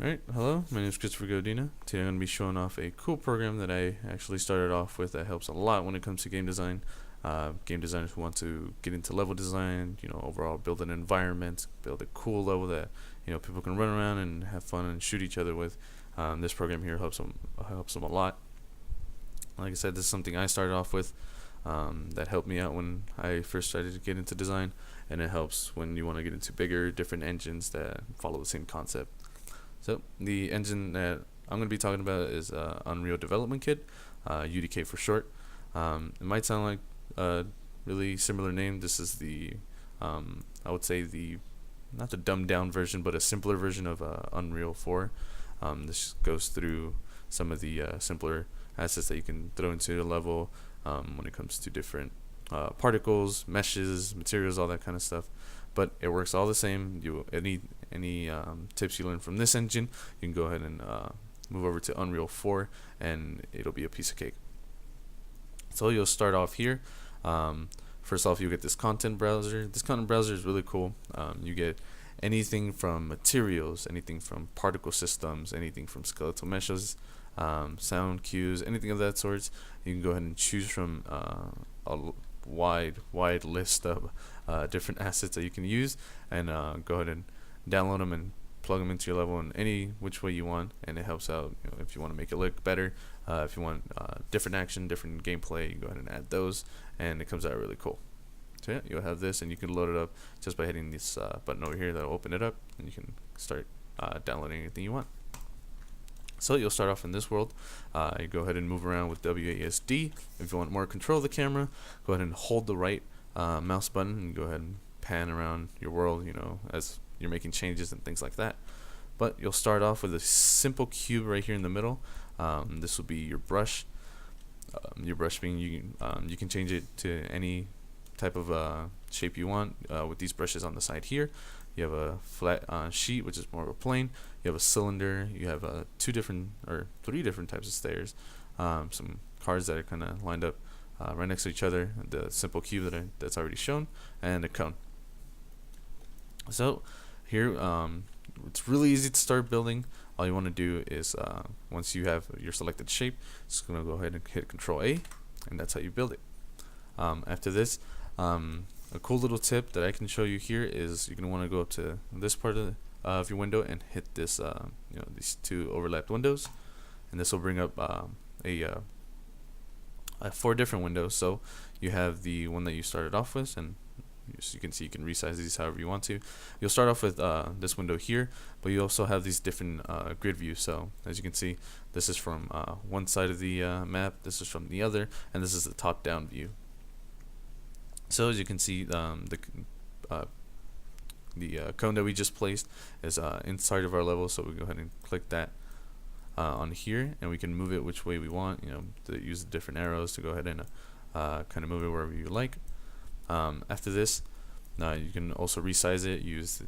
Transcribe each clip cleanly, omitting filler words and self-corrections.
Alright, hello, my name is Christopher Godina. Today I'm going to be showing off a cool program that I actually started off with that helps a lot when it comes to game design. Game designers who want to get into level design, overall build an environment, build a cool level that, people can run around and have fun and shoot each other with. This program here helps them a lot. Like I said, this is something I started off with that helped me out when I first started to get into design, and it helps when you want to get into bigger, different engines that follow the same concept. So the engine that I'm going to be talking about is Unreal Development Kit, UDK for short. It might sound like a really similar name. This is the, I would say not the dumbed down version, but a simpler version of Unreal 4. This goes through some of the simpler assets that you can throw into a level when it comes to different particles, meshes, materials, all that kind of stuff. But it works all the same. Any tips you learn from this engine, you can go ahead and move over to Unreal 4, and it'll be a piece of cake. So you'll start off here. First off, you get this content browser. This content browser is really cool. You get anything from materials, anything from particle systems, anything from skeletal meshes, sound cues, anything of that sort. You can go ahead and choose from a wide list of different assets that you can use, and go ahead and download them and plug them into your level in any which way you want, and it helps out. If you want to make it look better, if you want different action, different gameplay, you go ahead and add those, and it comes out really cool. So yeah, you'll have this, and you can load it up just by hitting this button over here that'll open it up, and you can start downloading anything you want. So you'll start off in this world. You go ahead and move around with WASD. If you want more control of the camera, go ahead and hold the right mouse button and go ahead and pan around your world, as you're making changes and things like that. But you'll start off with a simple cube right here in the middle. This will be your brush. Your brush being you can change it to any type of shape you want with these brushes on the side here. You have a flat sheet, which is more of a plane. You have a cylinder. You have three different types of stairs. Some cards that are kind of lined up right next to each other. The simple cube that's already shown, and a cone. So here, it's really easy to start building. All you want to do is once you have your selected shape, just gonna go ahead and hit Control A, and that's how you build it. After this, a cool little tip that I can show you here is you're gonna want to go up to this part of your window and hit this, these two overlapped windows, and this will bring up four different windows. So you have the one that you started off with, and as you can see, you can resize these however you want to. You'll start off with this window here, but you also have these different grid views. So as you can see, this is from one side of the map, this is from the other, and this is the top-down view. So as you can see, the cone that we just placed is inside of our level, so we go ahead and click that on here, and we can move it which way we want, to use the different arrows to go ahead and kind of move it wherever you like. After this, you can also resize it, use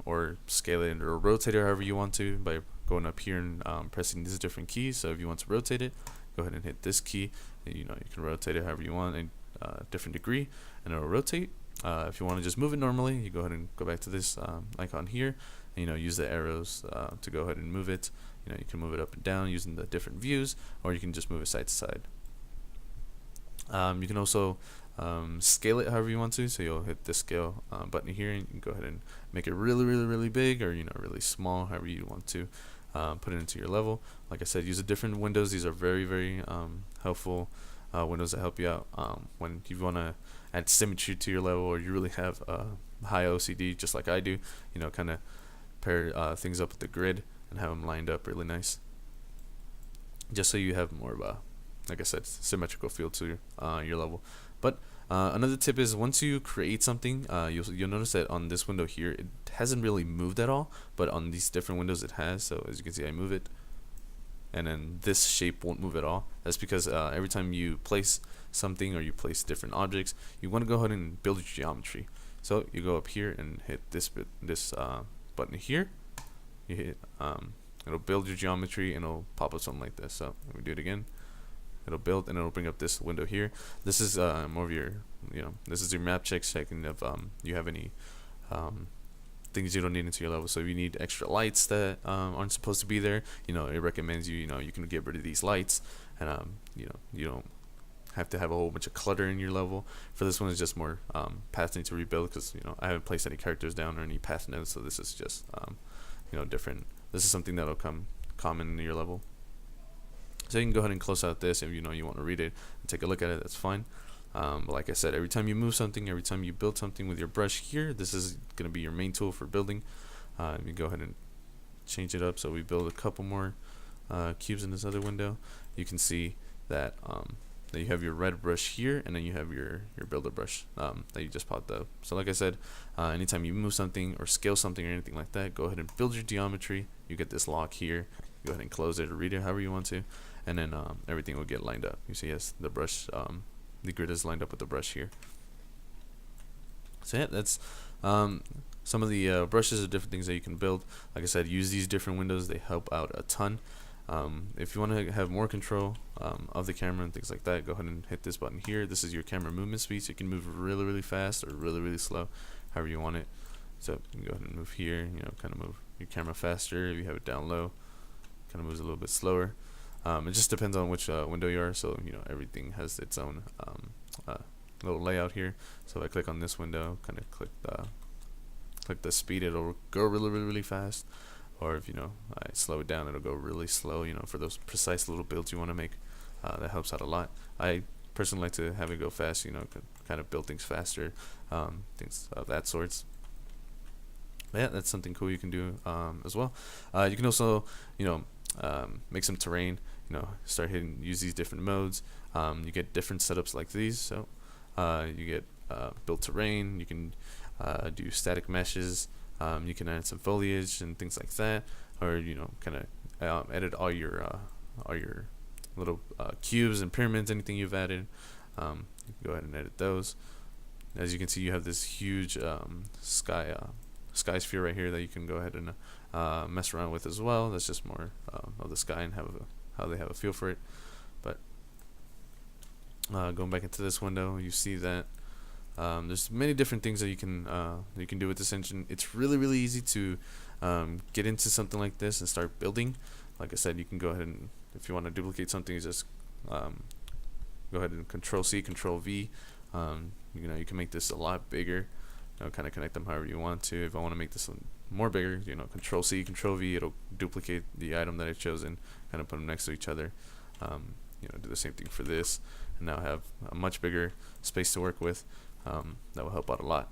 or scale it or rotate it however you want to by going up here and pressing these different keys. So if you want to rotate it, go ahead and hit this key, and, you can rotate it however you want in a different degree, and it'll rotate. If you want to just move it normally, you go ahead and go back to this icon here, and use the arrows to go ahead and move it. You can move it up and down using the different views, or you can just move it side to side. You can also scale it however you want to, so you'll hit this scale button here, and you can go ahead and make it really big, or really small, however you want to put it into your level. Like I said, use the different windows. These are very helpful windows that help you out when you want to add symmetry to your level, or you really have high OCD, just like I do. Kind of pair things up with the grid and have them lined up really nice, just so you have more of a, like I said, symmetrical feel to your level. But another tip is, once you create something, you'll notice that on this window here, it hasn't really moved at all, but on these different windows it has. So as you can see, I move it, and then this shape won't move at all. That's because every time you place something or you place different objects, you want to go ahead and build your geometry. So you go up here and hit this button here. You hit it'll build your geometry, and it'll pop up something like this. So let me do it again. It'll build, and it'll bring up this window here. This is more of your, this is your map check, checking if you have any things you don't need into your level. So if you need extra lights that aren't supposed to be there, it recommends you you can get rid of these lights, and you don't have to have a whole bunch of clutter in your level. For this one, it's just more paths need to rebuild, because I haven't placed any characters down or any path nodes, so this is just different. This is something that'll come common in your level. So you can go ahead and close out this if you want to read it and take a look at it. That's fine. But like I said, every time you move something, every time you build something with your brush here, this is going to be your main tool for building. You go ahead and change it up. So we build a couple more cubes in this other window. You can see that that you have your red brush here, and then you have your builder brush that you just popped up. So like I said, anytime you move something or scale something or anything like that, go ahead and build your geometry. You get this lock here. Go ahead and close it or read it however you want to, and then everything will get lined up. You see, yes, the brush, the grid is lined up with the brush here. So yeah, that's some of the brushes or different things that you can build. Like I said, use these different windows. They help out a ton. If you want to have more control of the camera and things like that, go ahead and hit this button here. This is your camera movement speed, so you can move really, really fast or really, really slow, however you want it. So you can go ahead and move here, kind of move your camera faster. If you have it down low, kind of moves a little bit slower. It just depends on which window you are, so everything has its own little layout here. So if I click on this window, kind of click the speed, it'll go really, really, really fast. Or if I slow it down, it'll go really slow. For those precise little builds you want to make, that helps out a lot. I personally like to have it go fast. Kind of build things faster, things of that sorts. But yeah, that's something cool you can do as well. You can also make some terrain. Start use these different modes. You get different setups like these. So you get build terrain. You can do static meshes. You can add some foliage and things like that, or kind of edit all your little cubes and pyramids, anything you've added. You can go ahead and edit those. As you can see, you have this huge sky sphere right here that you can go ahead and mess around with as well. That's just more of the sky and how they have a feel for it. But going back into this window, you see that there's many different things that you can do with this engine. It's really, really easy to get into something like this and start building. Like I said, you can go ahead and, if you want to duplicate something, you just go ahead and Control C, Control V. You can make this a lot bigger. Kind of connect them however you want to. If I want to make this more bigger, Control C, Control V, it'll duplicate the item that I've chosen, kind of put them next to each other. Do the same thing for this, and now have a much bigger space to work with. That will help out a lot.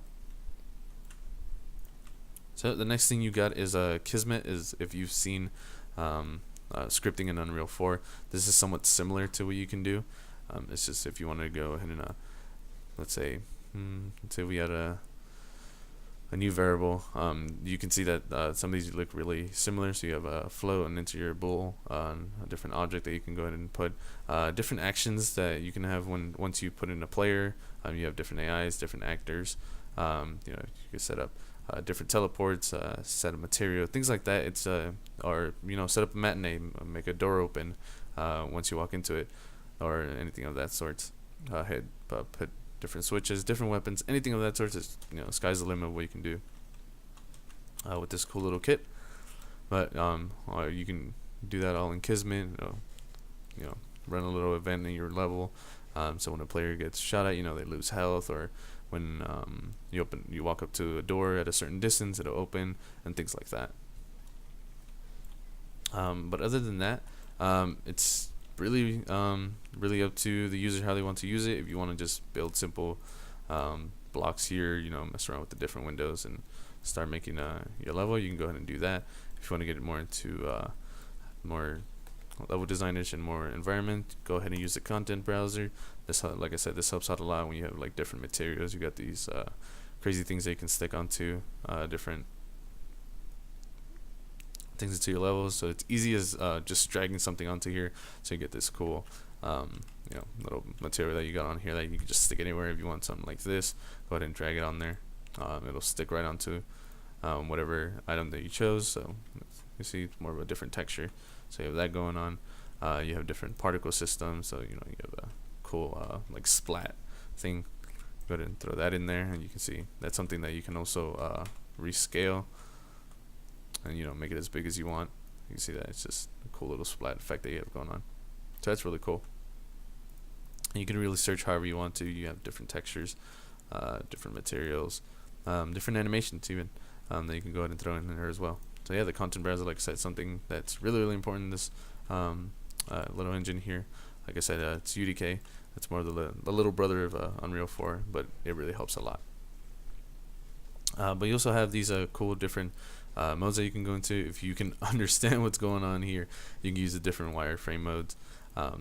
So the next thing you got is Kismet. Is if you've seen scripting in Unreal 4, this is somewhat similar to what you can do. It's just if you want to go ahead and let's say we had a new variable, you can see that some of these look really similar. So you have a float, an integer bool, a different object that you can go ahead and put different actions that you can have once you put in a player. You have different AIs, different actors. You can set up different teleports, set a material, things like that. It's or set up a matinee, make a door open once you walk into it, or anything of that sort. Put different switches, different weapons, anything of that sort. Is sky's the limit of what you can do with this cool little kit. But you can do that all in Kismet. Run a little event in your level. So when a player gets shot at, they lose health, or when you walk up to a door at a certain distance, it'll open, and things like that. But other than that, it's really up to the user how they want to use it. If you want to just build simple blocks here, mess around with the different windows and start making your level, you can go ahead and do that. If you want to get it more into more level designish and more environment, go ahead and use the content browser. This, like I said, this helps out a lot when you have like different materials. You got these crazy things that you can stick onto different things into your levels, so it's easy as just dragging something onto here, so you get this cool little material that you got on here that you can just stick anywhere. If you want something like this, go ahead and drag it on there. It'll stick right onto whatever item that you chose. So you see it's more of a different texture. So you have that going on. You have different particle systems, so you have a cool like splat thing. Go ahead and throw that in there, and you can see that's something that you can also rescale and make it as big as you want. You can see that it's just a cool little splat effect that you have going on. So that's really cool. And you can really search however you want to. You have different textures, different materials, different animations even that you can go ahead and throw in there as well. So yeah, the content browser, like I said, something that's really important in this little engine here. Like I said, it's UDK. It's more the little brother of Unreal 4, but it really helps a lot. But you also have these cool different modes that you can go into. If you can understand what's going on here, you can use the different wireframe modes.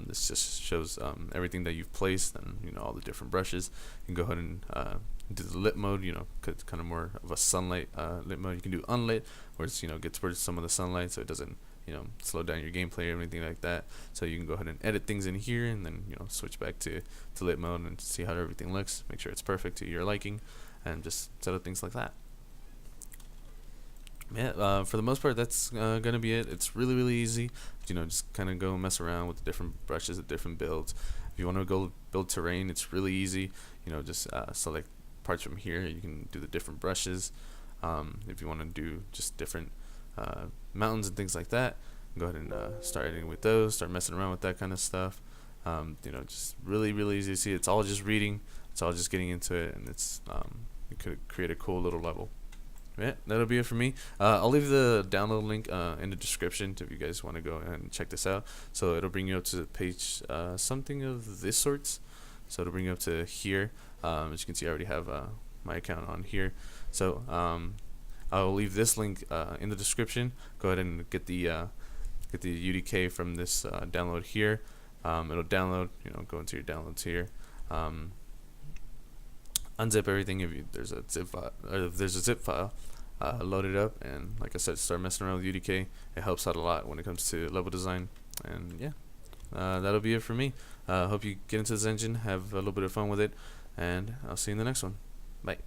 This just shows everything that you've placed and all the different brushes. You can go ahead and do the lit mode, cause kind of more of a sunlight lit mode. You can do unlit, where it's gets rid of some of the sunlight, so it doesn't slow down your gameplay or anything like that. So you can go ahead and edit things in here, and then switch back to lit mode and see how everything looks. Make sure it's perfect to your liking, and just set up things like that. Yeah, for the most part, that's gonna be it. It's really easy. Just kind of go mess around with the different brushes, the different builds. If you want to go build terrain, it's really easy. Just select parts from here. You can do the different brushes. If you want to do just different mountains and things like that, go ahead and start editing with those. Start messing around with that kind of stuff. Just really easy to see. It's all just reading. It's all just getting into it, and it's you could create a cool little level. Yeah, that'll be it for me. I'll leave the download link in the description if you guys want to go and check this out. So it'll bring you up to the page something of this sorts. So it'll bring you up to here. As you can see, I already have my account on here. So I'll leave this link in the description. Go ahead and get the UDK from this download here. It'll download. Go into your downloads here. Unzip everything if there's a zip file. Load it up, and like I said, start messing around with UDK. It helps out a lot when it comes to level design. And yeah, that'll be it for me. Hope you get into this engine, have a little bit of fun with it, and I'll see you in the next one. Bye.